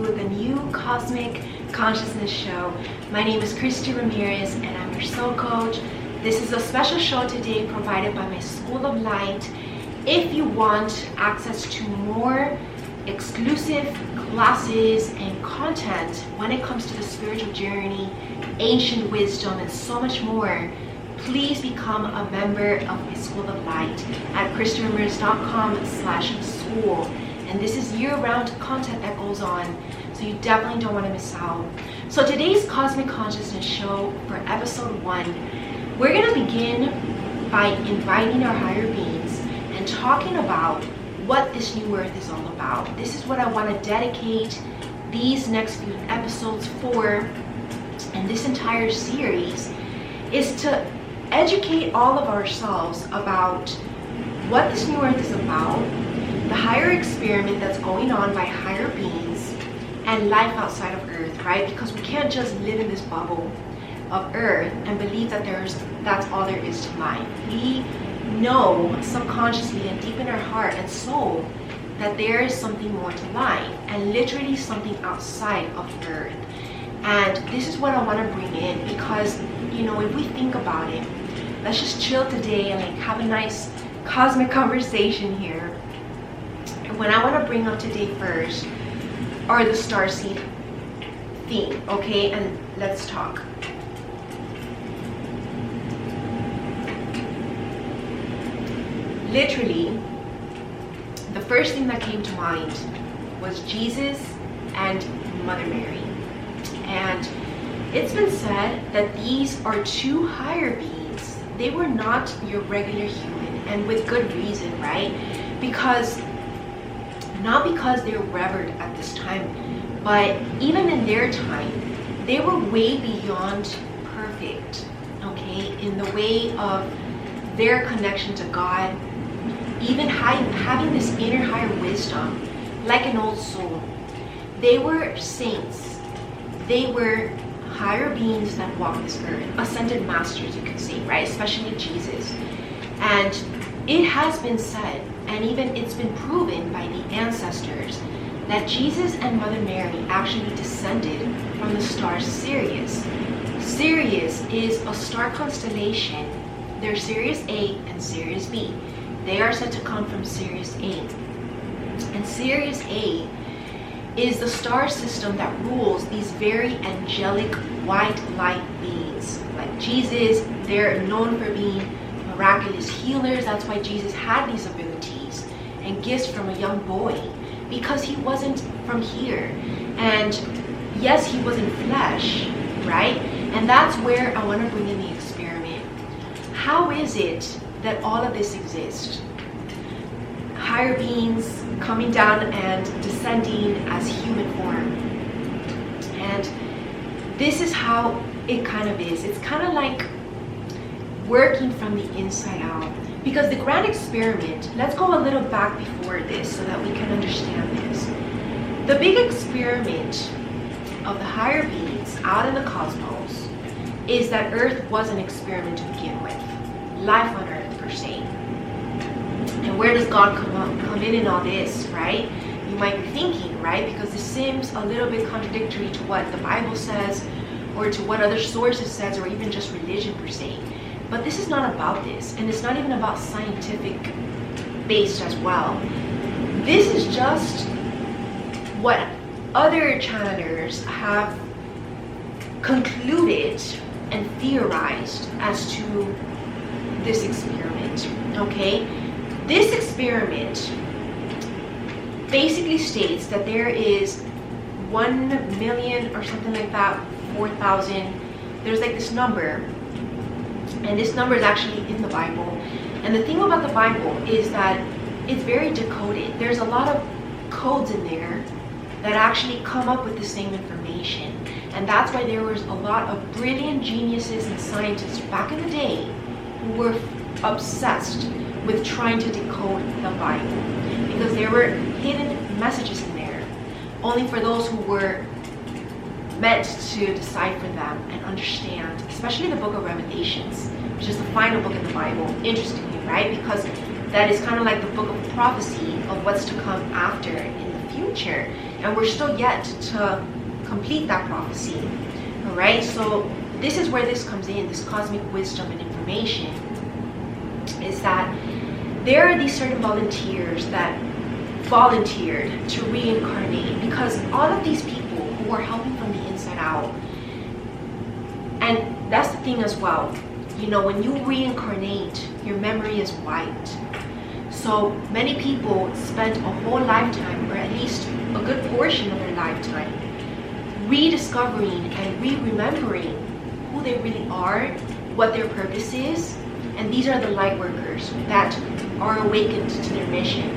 with a new Cosmic Consciousness show. My name is Christy Ramirez and I'm your soul coach. This is a special show today provided by my School of Light. If you want access to more exclusive classes and content when it comes to the spiritual journey, ancient wisdom, and so much more, please become a member of my School of Light at christyramirez.com/school. And this is year-round content that goes on, so you definitely don't want to miss out. So today's Cosmic Consciousness show for episode 1, we're going to begin by inviting our higher beings and talking about what this new earth is all about. This is what I want to dedicate these next few episodes for, and this entire series is to educate all of ourselves about what this new earth is about, the higher experiment that's going on by higher beings, and life outside of earth, right? Because we can't just live in this bubble of earth and believe that that's all there is to life. We know subconsciously and deep in our heart and soul that there is something more to life, and literally something outside of earth. And this is what I want to bring in, because if we think about it, let's just chill today and have a nice cosmic conversation here. And what I want to bring up today first are the starseed theme, okay? And let's talk. Literally, the first thing that came to mind was Jesus and Mother Mary. And it's been said that these are two higher beings. They were not your regular human, and with good reason, right? Not because they were revered at this time, but even in their time, they were way beyond perfect, okay? In the way of their connection to God, even having this inner higher wisdom, like an old soul. They were saints. They were higher beings that walk this earth, ascended masters, you could say, right? Especially Jesus. And it has been said, and even it's been proven by the ancestors, that Jesus and Mother Mary actually descended from the star Sirius. Sirius is a star constellation. There's Sirius A and Sirius B. They are said to come from Sirius A. And Sirius A is the star system that rules these very angelic white light beings. Like Jesus, they're known for being miraculous healers. That's why Jesus had these abilities and gifts from a young boy, because he wasn't from here. And yes, he was in flesh, right? And that's where I want to bring in the experiment. How is it that all of this exists? Higher beings coming down and descending as human form. And this is how it kind of is. It's kind of like working from the inside out. Because the grand experiment, let's go a little back before this so that we can understand this. The big experiment of the higher beings out in the cosmos is that Earth was an experiment to begin with. Life on Earth, per se. And where does God come in all this, right? You might be thinking, right? Because this seems a little bit contradictory to what the Bible says, or to what other sources says, or even just religion per se. But this is not about this, and it's not even about scientific based as well. This is just what other channelers have concluded and theorized as to this experiment, okay? This experiment basically states that there is 1 million or something like that, 4,000. There's like this number, and this number is actually in the Bible. And the thing about the Bible is that it's very decoded. There's a lot of codes in there that actually come up with the same information. And that's why there was a lot of brilliant geniuses and scientists back in the day who were obsessed with trying to decode the Bible, because there were hidden messages in there only for those who were meant to decipher them and understand, especially the book of Revelations, which is the final book in the Bible. Interestingly, right? Because that is kind of like the book of prophecy of what's to come after in the future. and we're still yet to complete that prophecy. All right, so this is where this comes in, this cosmic wisdom and information, is that there are these certain volunteers that volunteered to reincarnate, because all of these people who are helping from the inside out, and that's the thing as well, you know, when you reincarnate, your memory is wiped. So many people spent a whole lifetime, or at least a good portion of their lifetime, rediscovering and re-remembering who they really are, what their purpose is. And these are the light workers that are awakened to their mission.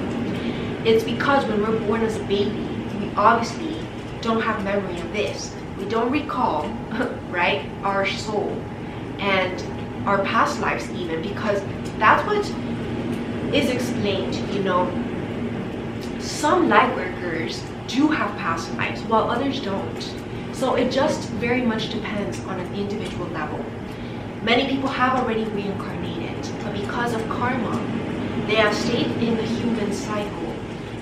It's because when we're born as a baby, we obviously don't have memory of this. We don't recall, right, our soul and our past lives even, because that's what is explained, you know. Some light workers do have past lives while others don't. So it just very much depends on an individual level. Many people have already reincarnated, but because of karma, they have stayed in the human cycle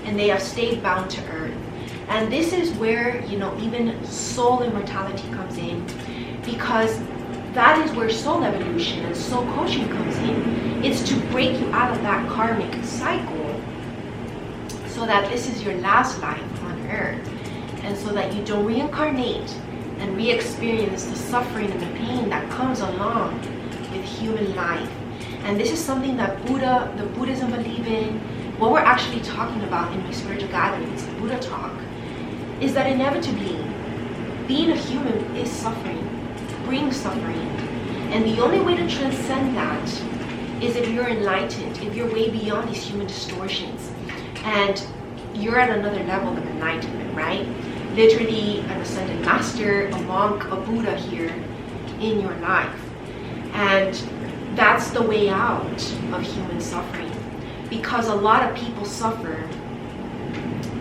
and they have stayed bound to earth. And this is where, you know, even soul immortality comes in, because that is where soul evolution and soul coaching comes in. It's to break you out of that karmic cycle so that this is your last life on earth, and so that you don't reincarnate and re-experience the suffering and the pain that comes along with human life. And this is something that the Buddhism believe in. What we're actually talking about in my spiritual gatherings, Buddha talk, is that inevitably being a human is suffering, brings suffering. And the only way to transcend that is if you're enlightened, if you're way beyond these human distortions, and you're at another level of enlightenment, right? Literally an ascended master, a monk, a Buddha here in your life. And that's the way out of human suffering. Because a lot of people suffer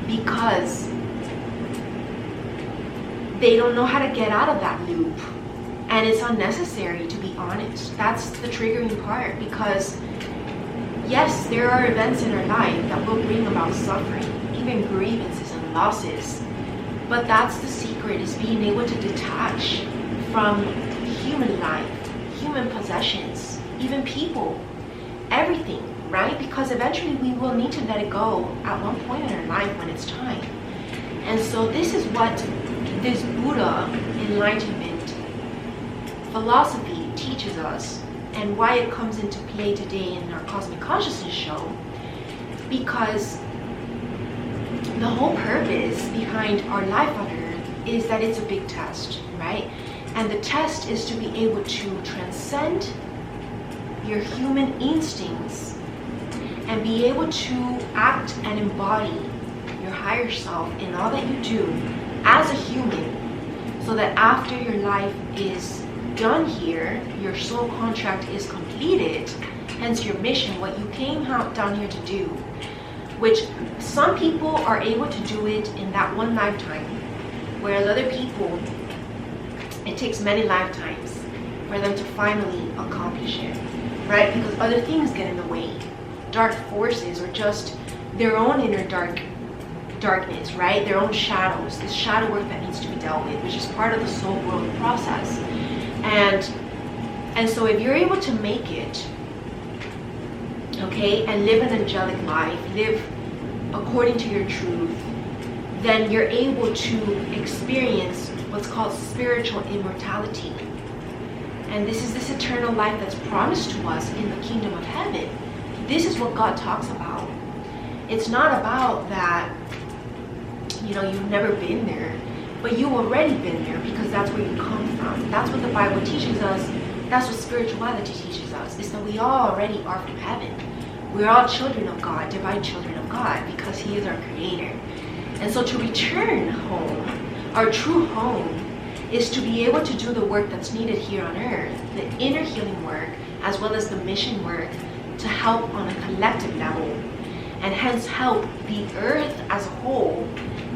because they don't know how to get out of that loop. And it's unnecessary, to be honest. That's the triggering part, because yes, there are events in our life that will bring about suffering, even grievances and losses. But that's the secret, is being able to detach from human life, human possessions, even people, everything, right? Because eventually we will need to let it go at one point in our life when it's time. And so this is what this Buddha enlightenment philosophy teaches us, and why it comes into play today in our Cosmic Consciousness show, because the whole purpose behind our life on earth is that it's a big test, right? And the test is to be able to transcend your human instincts and be able to act and embody your higher self in all that you do as a human, so that after your life is done here, your soul contract is completed, hence your mission, what you came down here to do, which some people are able to do it in that one lifetime, whereas other people, it takes many lifetimes for them to finally accomplish it, right? Because other things get in the way, dark forces, or just their own inner darkness, right? Their own shadows, this shadow work that needs to be dealt with, which is part of the soul growth process. And so if you're able to make it, okay, and live an angelic life, live according to your truth, then you're able to experience what's called spiritual immortality. And this is this eternal life that's promised to us in the kingdom of heaven. This is what God talks about. It's not about that, you know, you've never been there, but you've already been there, because that's where you come from. That's what the Bible teaches us. That's what spirituality teaches us, is that we all already are from heaven. We're all children of God, divine children of God, because He is our creator. And so to return home, our true home, is to be able to do the work that's needed here on earth, the inner healing work, as well as the mission work, to help on a collective level, and hence help the earth as a whole,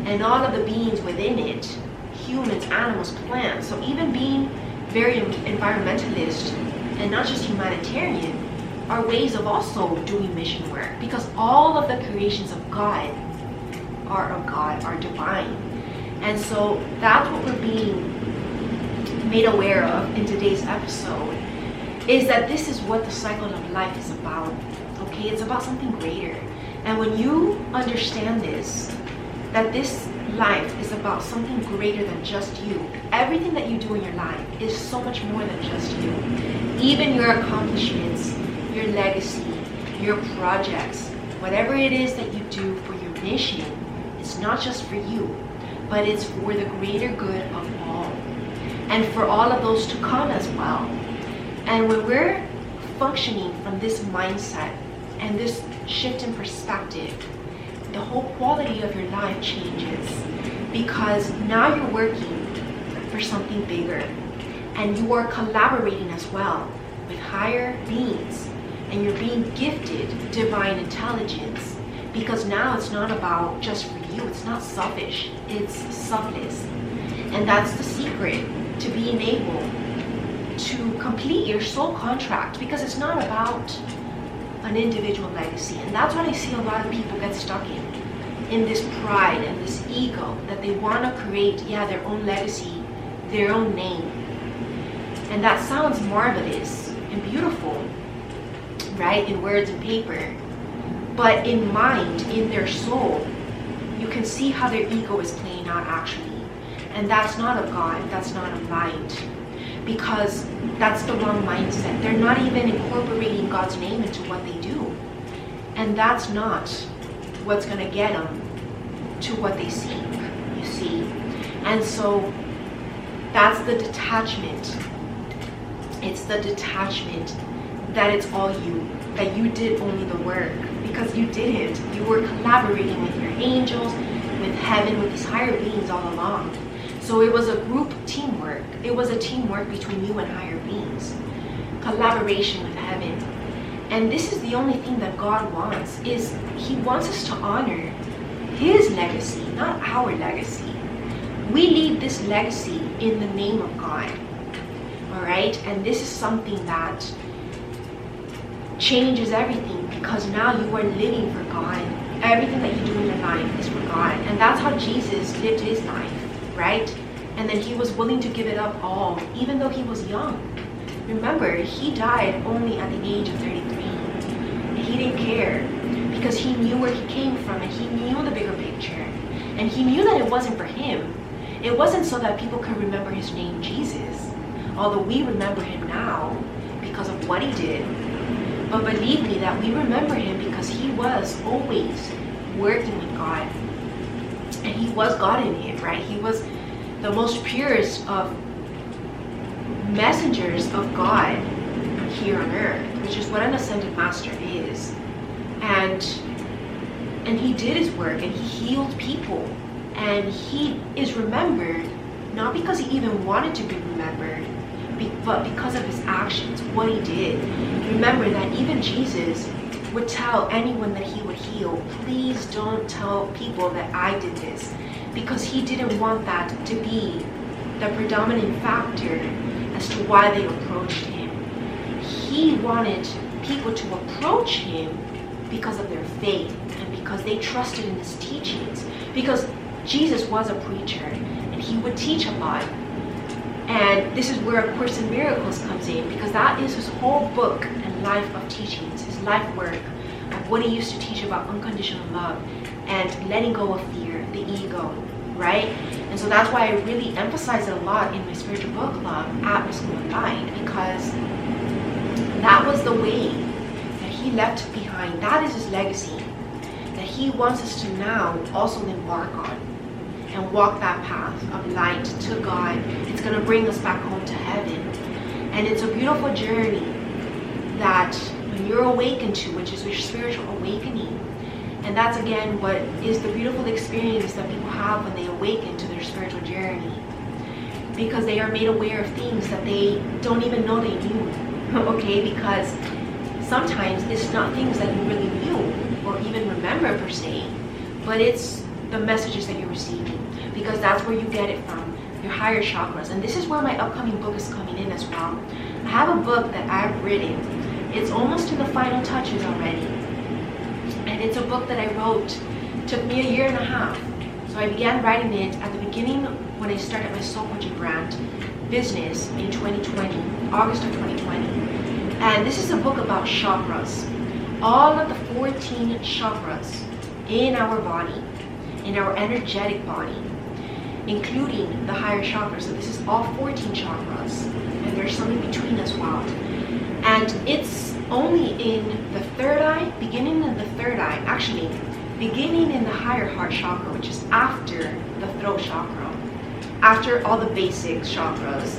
and all of the beings within it, humans, animals, plants. So even being very environmentalist and not just humanitarian are ways of also doing mission work, because all of the creations of God are of God, are divine. And so that's what we're being made aware of in today's episode, is that this is what the cycle of life is about. Okay, it's about something greater. And when you understand this, that this life is about something greater than just you, everything that you do in your life is so much more than just you. Even your accomplishments, your legacy, your projects, whatever it is that you do for your mission, it's not just for you, but it's for the greater good of all, and for all of those to come as well. And when we're functioning from this mindset and this shift in perspective, the whole quality of your life changes, because now you're working for something bigger, and you are collaborating as well with higher beings, and you're being gifted divine intelligence, because now it's not about just for you, it's not selfish, it's selfless. And that's the secret to being able to complete your soul contract, because it's not about an individual legacy. And that's what I see a lot of people get stuck in this pride and this ego, that they want to create, their own legacy, their own name. And that sounds marvelous and beautiful, right, in words and paper. But in mind, in their soul, you can see how their ego is playing out actually. And that's not of God, that's not of mind. Because that's the wrong mindset. They're not even incorporating God's name into what they do. And that's not what's going to get them to what they seek, you see. And so that's the detachment. It's the detachment that it's all you, that you did only the work, because you didn't. You were collaborating with your angels, with heaven, with these higher beings all along. So it was a group teamwork. It was a teamwork between you and higher beings. Collaboration with heaven. And this is the only thing that God wants, is he wants us to honor his legacy, not our legacy. We leave this legacy in the name of God. All right? And this is something that changes everything, because now you are living for God. Everything that you do in your life is for God. And that's how Jesus lived his life, right? And then he was willing to give it up all, even though he was young. Remember, he died only at the age of 33. And he didn't care, because he knew where he came from, and he knew the bigger picture. And he knew that it wasn't for him. It wasn't so that people could remember his name, Jesus, although we remember him now because of what he did. But believe me that we remember him because he was always working with God. And he was God in it, right? He was the most purest of messengers of God here on earth, which is what an ascended master is. And he did his work, and he healed people. And he is remembered, not because he even wanted to be remembered, but because of his actions, what he did. Remember that even Jesus would tell anyone that he would heal, please don't tell people that I did this, because he didn't want that to be the predominant factor as to why they approached him. He wanted people to approach him because of their faith and because they trusted in his teachings, because Jesus was a preacher and he would teach a lot. And this is where A Course in Miracles comes in, because that is his whole book and life of teachings, his life work of what he used to teach about unconditional love and letting go of fear, the ego, right? And so that's why I really emphasize it a lot in my spiritual book club at Mystical and Light, because that was the way that he left behind. That is his legacy that he wants us to now also embark on, and walk that path of light to God. It's going to bring us back home to heaven. And it's a beautiful journey that when you're awakened to, which is your spiritual awakening. And that's again what is the beautiful experience that people have when they awaken to their spiritual journey. Because they are made aware of things that they don't even know they knew. Okay, because sometimes it's not things that you really knew or even remember per se, but it's the messages that you're receiving, because that's where you get it from, your higher chakras. And this is where my upcoming book is coming in as well. I have a book that I've written. It's almost to the final touches already. And it's a book that I wrote Took me a year and a half. So I began writing it at the beginning when I started my soul coaching brand business in 2020, August of 2020. And this is a book about chakras. All of the 14 chakras in our body, in our energetic body, including the higher chakras. So this is all 14 chakras, and there's some in between as well. And it's only in the third eye, beginning in the third eye, actually, beginning in the higher heart chakra, which is after the throat chakra, after all the basic chakras.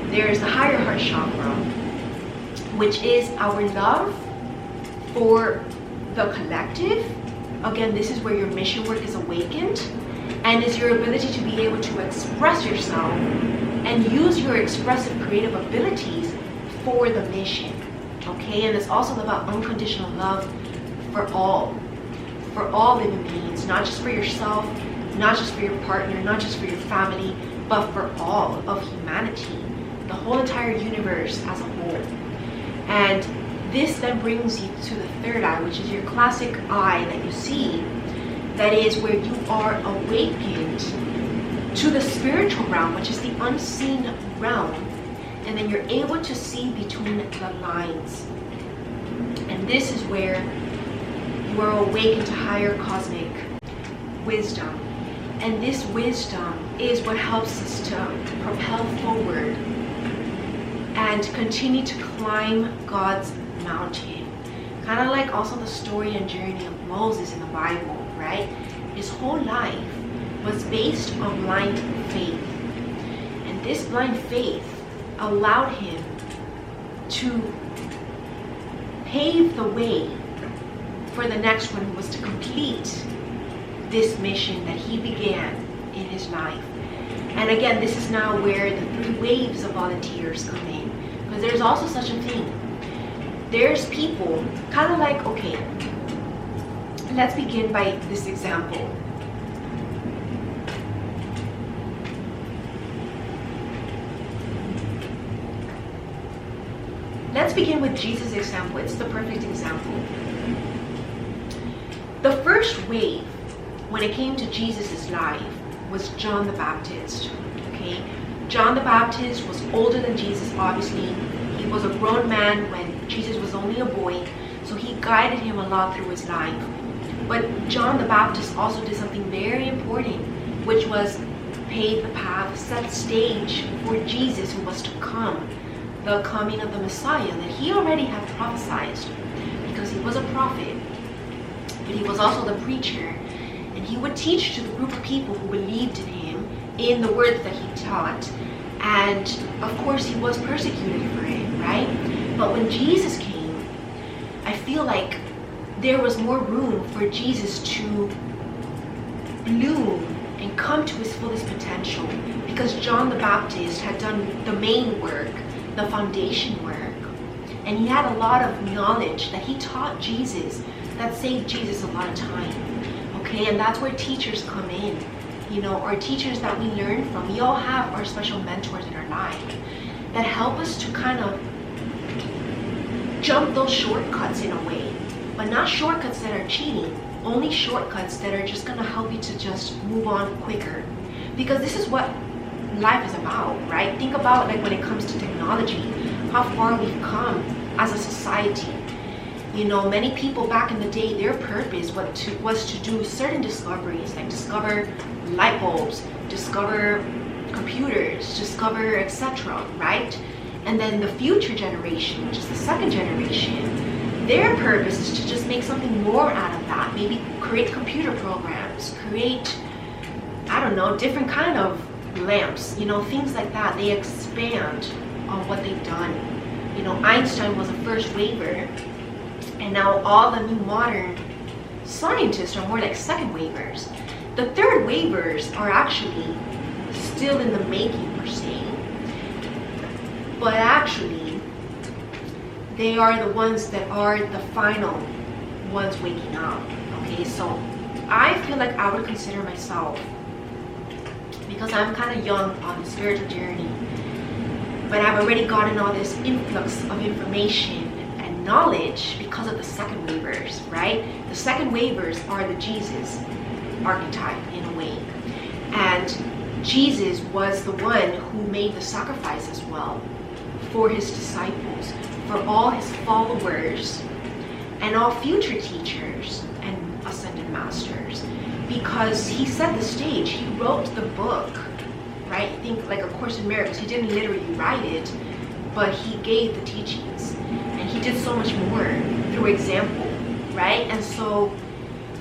There's the higher heart chakra, which is our love for the collective. Again, this is where your mission work is awakened, and is your ability to be able to express yourself and use your expressive creative abilities for the mission. Okay, and it's also about unconditional love for all living beings, not just for yourself, not just for your partner, not just for your family, but for all of humanity, the whole entire universe as a whole. And this then brings you to the third eye, which is your classic eye that you see, that is where you are awakened to the spiritual realm, which is the unseen realm, and then you're able to see between the lines. And this is where you are awakened to higher cosmic wisdom. And this wisdom is what helps us to propel forward and continue to climb God's mountain. Kind of like also the story and journey of Moses in the Bible, right? His whole life was based on blind faith. And this blind faith allowed him to pave the way for the next one, who was to complete this mission that he began in his life. And again, this is now where the 3 waves of volunteers come in, because there's also such a thing. There's people kind of like, okay, let's begin by this example. Let's begin with Jesus' example. It's the perfect example. The first wave, when it came to Jesus' life, was John the Baptist. Okay, John the Baptist was older than Jesus, obviously. He was a grown man when Jesus was only a boy, so he guided him a lot through his life. But John the Baptist also did something very important, which was pave the path, set the stage for Jesus who was to come, the coming of the Messiah that he already had prophesied, because he was a prophet, but he was also the preacher, and he would teach to the group of people who believed in him, in the words that he taught. And of course he was persecuted for it, right? But when Jesus came, I feel like there was more room for Jesus to bloom and come to his fullest potential, because John the Baptist had done the main work, the foundation work, and he had a lot of knowledge that he taught Jesus that saved Jesus a lot of time. Okay, and that's where teachers come in, you know, or teachers that we learn from. We all have our special mentors in our life that help us to kind of jump those shortcuts in a way, but not shortcuts that are cheating, only shortcuts that are just gonna help you to just move on quicker. Because this is what life is about, right? Think about, like, when it comes to technology, how far we've come as a society. You know, many people back in the day, their purpose was to do certain discoveries, like discover light bulbs, discover computers, discover etc., right? And then the future generation, which is the second generation, their purpose is to just make something more out of that. Maybe create computer programs, create, I don't know, different kind of lamps, you know, things like that. They expand on what they've done. You know, Einstein was a first waver, and now all the new modern scientists are more like second wavers. The third wavers are actually still in the making per se, but actually they are the ones that are the final ones waking up. Okay, so I feel like I would consider myself, because I'm kind of young on the spiritual journey, but I've already gotten all this influx of information and knowledge because of the second wavers, right? The second wavers are the Jesus archetype in a way. And Jesus was the one who made the sacrifice as well for his disciples, for all his followers, and all future teachers and ascended masters, because he set the stage. He wrote the book, right? Think like A Course in Miracles. He didn't literally write it, but he gave the teachings, and he did so much more through example, right? And so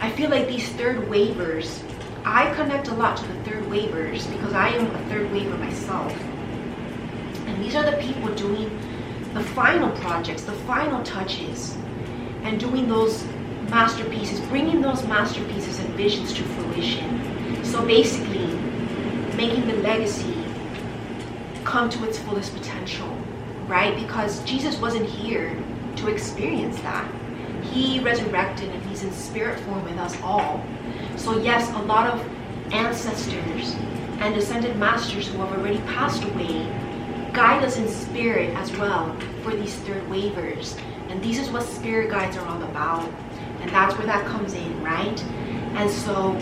I feel like these third wavers, I connect a lot to the third wavers because I am a third waver myself. And these are the people doing the final projects, the final touches, and doing those masterpieces, bringing those masterpieces and visions to fruition. So basically, making the legacy come to its fullest potential, right? Because Jesus wasn't here to experience that. He resurrected and he's in spirit form with us all. So yes, a lot of ancestors and ascended masters who have already passed away guide us in spirit as well for these third wavers. And this is what spirit guides are all about. And that's where that comes in, right? And so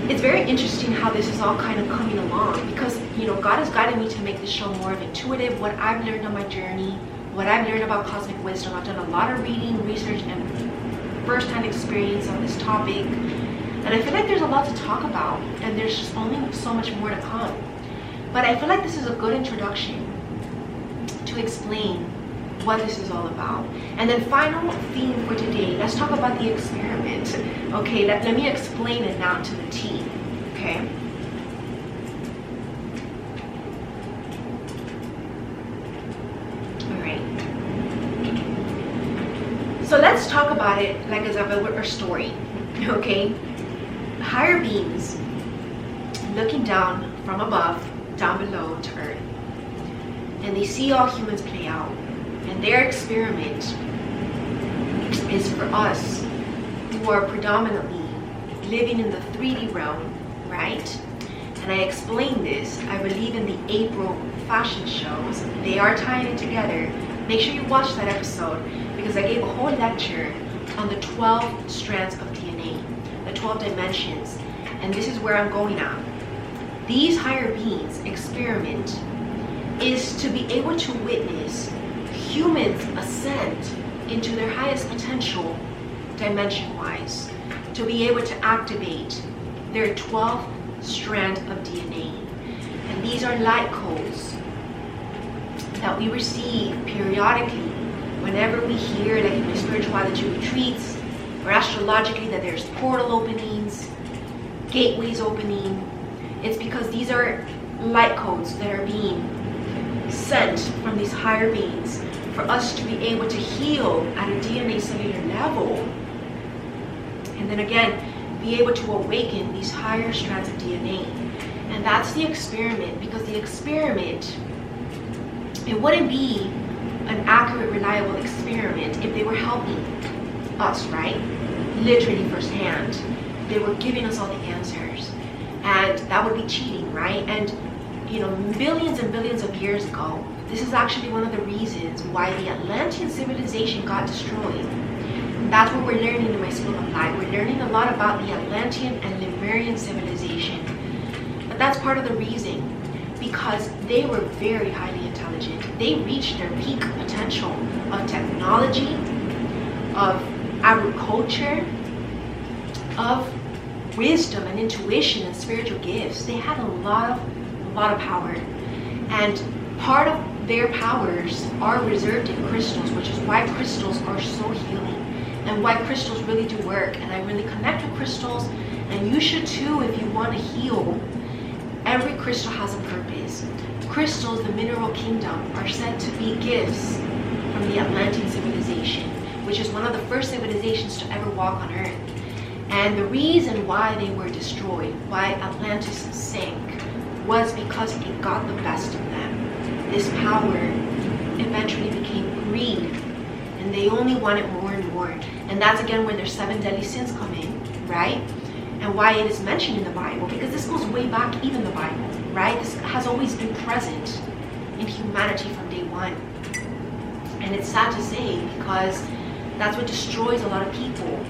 it's very interesting how this is all kind of coming along, because, you know, God has guided me to make this show more of intuitive, what I've learned on my journey, what I've learned about cosmic wisdom. I've done a lot of reading, research, and first-hand experience on this topic. And I feel like there's a lot to talk about, and there's just only so much more to come. But I feel like this is a good introduction to explain what this is all about. And then final theme for today, let's talk about the experiment. Okay, let me explain it now to the T, okay? All right. So let's talk about it like as a story, okay? Higher beings looking down from above, down below to Earth, and they see all humans play out. And their experiment is for us who are predominantly living in the 3D realm, right? And I explained this, I believe, in the April fashion shows. They are tying it together. Make sure you watch that episode, because I gave a whole lecture on the 12 strands of DNA, the 12 dimensions. And this is where I'm going at. These higher beings experiment is to be able to witness humans ascend into their highest potential dimension-wise, to be able to activate their 12th strand of DNA. And these are light codes that we receive periodically whenever we hear, like in my spirituality retreats, or astrologically, that there's portal openings, gateways opening. It's because these are light codes that are being sent from these higher beings for us to be able to heal at a DNA cellular level, and then again be able to awaken these higher strands of DNA. And that's the experiment, because the experiment, it wouldn't be an accurate, reliable experiment if they were helping us, right? Literally firsthand. They were giving us all the answers, and that would be cheating, right? And you know, billions and billions of years ago, this is actually one of the reasons why the Atlantean civilization got destroyed. And that's what we're learning in my School of Light. We're learning a lot about the Atlantean and Lemurian civilization. But that's part of the reason, because they were very highly intelligent. They reached their peak potential of technology, of agriculture, of wisdom and intuition and spiritual gifts. They had a lot of power, and part of their powers are reserved in crystals, which is why crystals are so healing and why crystals really do work. And I really connect with crystals, and you should too if you want to heal. Every crystal has a purpose. Crystals, the mineral kingdom, are said to be gifts from the Atlantean civilization, which is one of the first civilizations to ever walk on Earth. And the reason why they were destroyed, why Atlantis sank, was because it got the best of them. This power eventually became greed, and they only wanted more and more. And that's again where their 7 deadly sins come in, right? And why it is mentioned in the Bible, because this goes way back, even the Bible, right? This has always been present in humanity from day one. And it's sad to say, because that's what destroys a lot of people.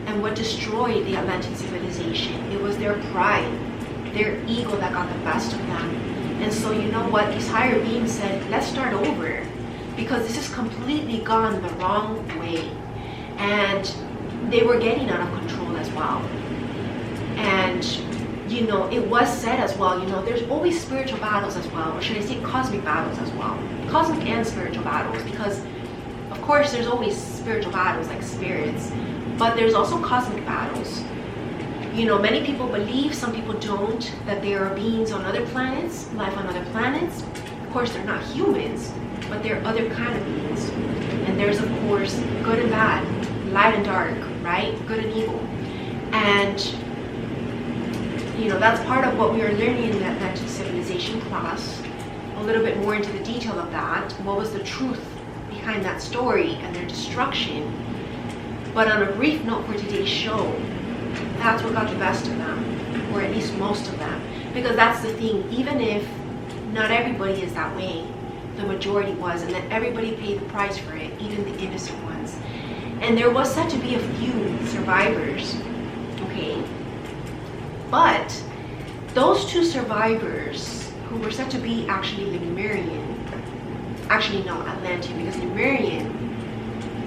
And what destroyed the Atlantean civilization, it was their pride, their ego that got the best of them. And so you know what, these higher beings said, let's start over, because this has completely gone the wrong way. And they were getting out of control as well. And you know, it was said as well, you know, there's always spiritual battles as well, or should I say cosmic battles as well. Cosmic and spiritual battles, because of course there's always spiritual battles like spirits, but there's also cosmic battles. You know, many people believe, some people don't, that there are beings on other planets, life on other planets. Of course, they're not humans, but they're other kind of beings. And there's, of course, good and bad, light and dark, right? Good and evil. And, you know, that's part of what we are learning in that Atlantean civilization class. A little bit more into the detail of that. What was the truth behind that story and their destruction? But on a brief note for today's show, that's what got the best of them, or at least most of them. Because that's the thing, even if not everybody is that way, the majority was, and then everybody paid the price for it, even the innocent ones. And there was said to be a few survivors, okay? But those two survivors, who were said to be actually Lemurian, actually no, Atlantean, because Lemurian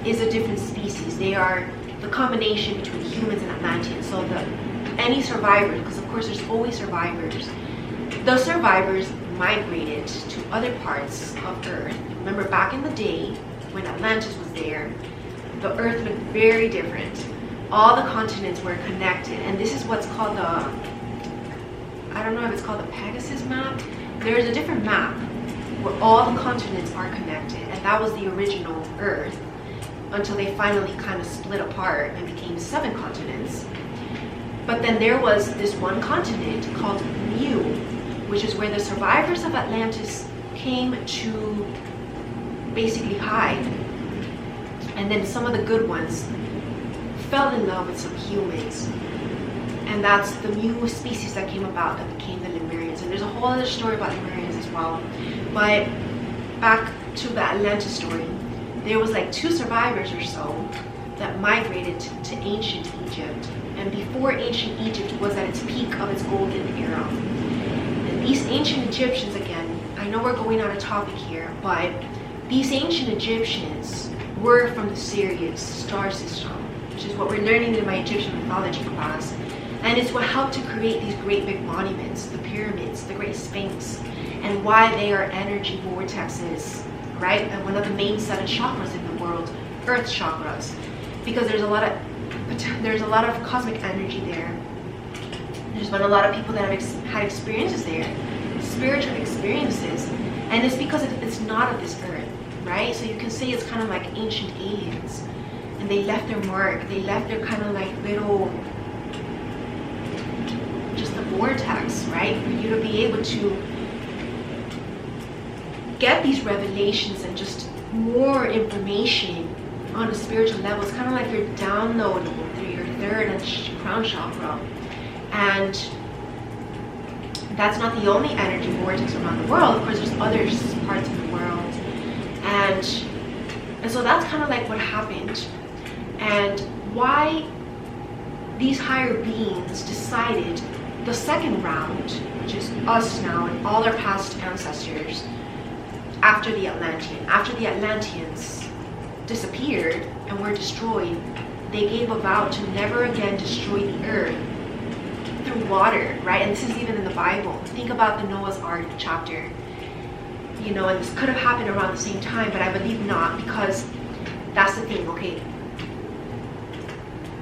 is a different species. They are the combination between humans and Atlanteans. So any survivors, because of course there's always survivors, the survivors migrated to other parts of Earth. Remember back in the day when Atlantis was there, the Earth looked very different. All the continents were connected, and this is what's called the, I don't know if it's called the Pegasus map. There's a different map where all the continents are connected, and that was the original Earth, until they finally kind of split apart and became 7 continents. But then there was this one continent called Mu, which is where the survivors of Atlantis came to basically hide. And then some of the good ones fell in love with some humans. And that's the Mu species that came about that became the Lemurians. And there's a whole other story about Lemurians as well. But back to the Atlantis story. There was like 2 survivors or so that migrated to ancient Egypt. And before ancient Egypt was at its peak of its golden era. And these ancient Egyptians, again, I know we're going on a topic here, but these ancient Egyptians were from the Sirius star system, which is what we're learning in my Egyptian mythology class. And it's what helped to create these great big monuments, the pyramids, the Great Sphinx, and why they are energy vortexes, right? And one of the main 7 chakras in the world, earth chakras, because there's a lot of cosmic energy there. There's been a lot of people that have had experiences there, spiritual experiences, and it's because it's not of this earth, right? So you can say it's kind of like ancient aliens, and they left their mark. They left their kind of like little, just a vortex, right? For you to be able to get these revelations and just more information on a spiritual level. It's kind of like you're downloading through your 3rd and crown chakra. And that's not the only energy vortex around the world. Of course, there's other parts of the world. And so that's kind of like what happened. And why these higher beings decided the second round, which is us now and all our past ancestors, after the Atlanteans disappeared and were destroyed, they gave a vow to never again destroy the earth through water, right? And this is even in the Bible. Think about the Noah's Ark chapter. You know, and this could have happened around the same time, but I believe not, because that's the thing, okay?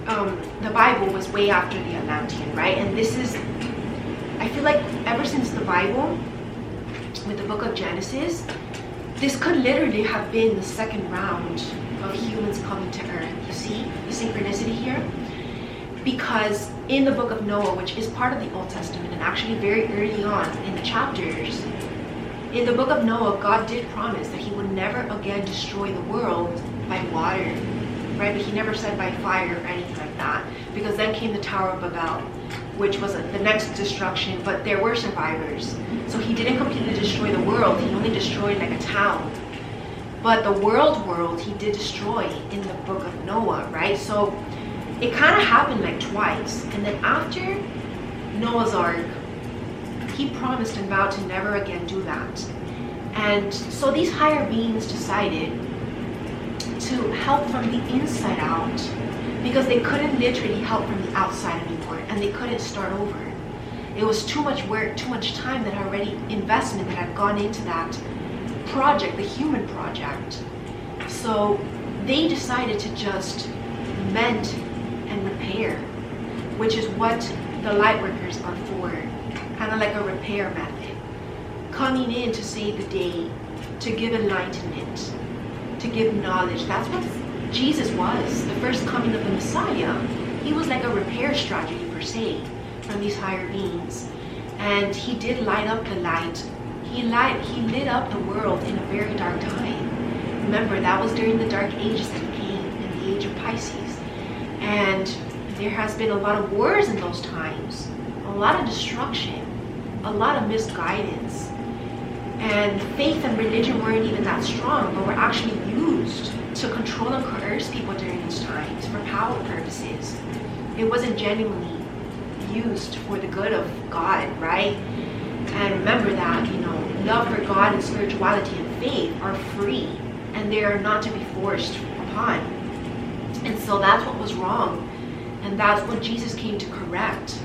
The Bible was way after the Atlantean, right? And this is, I feel like ever since the Bible, with the book of Genesis, this could literally have been the second round of humans coming to Earth. You see the synchronicity here? Because in the book of Noah, which is part of the Old Testament, and actually very early on in the chapters, in the book of Noah, God did promise that he would never again destroy the world by water, right? But he never said by fire or anything like that, because then came the Tower of Babel, which was the next destruction, but there were survivors. So he didn't completely destroy the world, he only destroyed like a town. But the world he did destroy in the book of Noah, right? So it kind of happened like twice. And then after Noah's Ark, he promised and vowed to never again do that. And so these higher beings decided to help from the inside out, because they couldn't literally help from the outside anymore, and they couldn't start over. It was too much work, too much time that investment that had gone into that project, the human project. So they decided to just mend and repair, which is what the light workers are for, kind of like a repair method, coming in to save the day, to give enlightenment, to give knowledge. That's what Jesus was, the first coming of the Messiah. He was like a repair strategy per se from these higher beings, and he did light up the light. He lit up the world in a very dark time. Remember, that was during the dark ages that he came, in the age of Pisces, and there has been a lot of wars in those times, a lot of destruction, a lot of misguidance, and faith and religion weren't even that strong, but were actually used to control and coerce people during those times for power purposes. It wasn't genuinely used for the good of God, right? And remember that, love for God and spirituality and faith are free, and they are not to be forced upon. And so that's what was wrong, and that's what Jesus came to correct.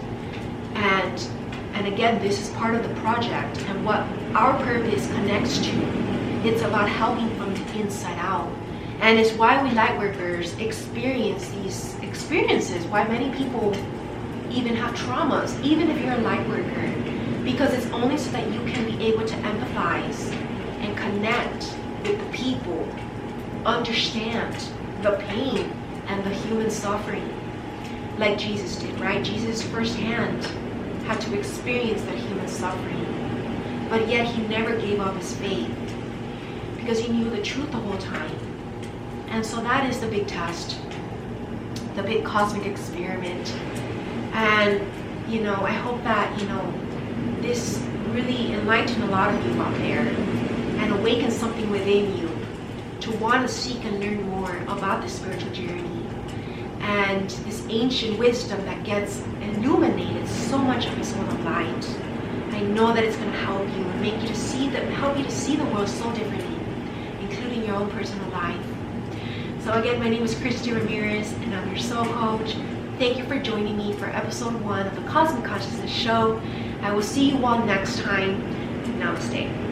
And again, this is part of the project, and what our purpose connects to. It's about helping from the inside out. And it's why we light workers experience these experiences, why many people even have traumas, even if you're a light worker, because it's only so that you can be able to empathize and connect with the people, understand the pain and the human suffering like Jesus did, right? Jesus firsthand had to experience that human suffering, but yet he never gave up his faith because he knew the truth the whole time. And so that is the big test, the big cosmic experiment. And I hope that this really enlightened a lot of you out there and awakened something within you to want to seek and learn more about this spiritual journey and this ancient wisdom that gets illuminated so much of this world of light. I know that it's going to help you and help you to see the world so differently, including your own personal life. So again, my name is Christy Ramirez, and I'm your soul coach. Thank you for joining me for episode 1 of the Cosmic Consciousness Show. I will see you all next time. Namaste.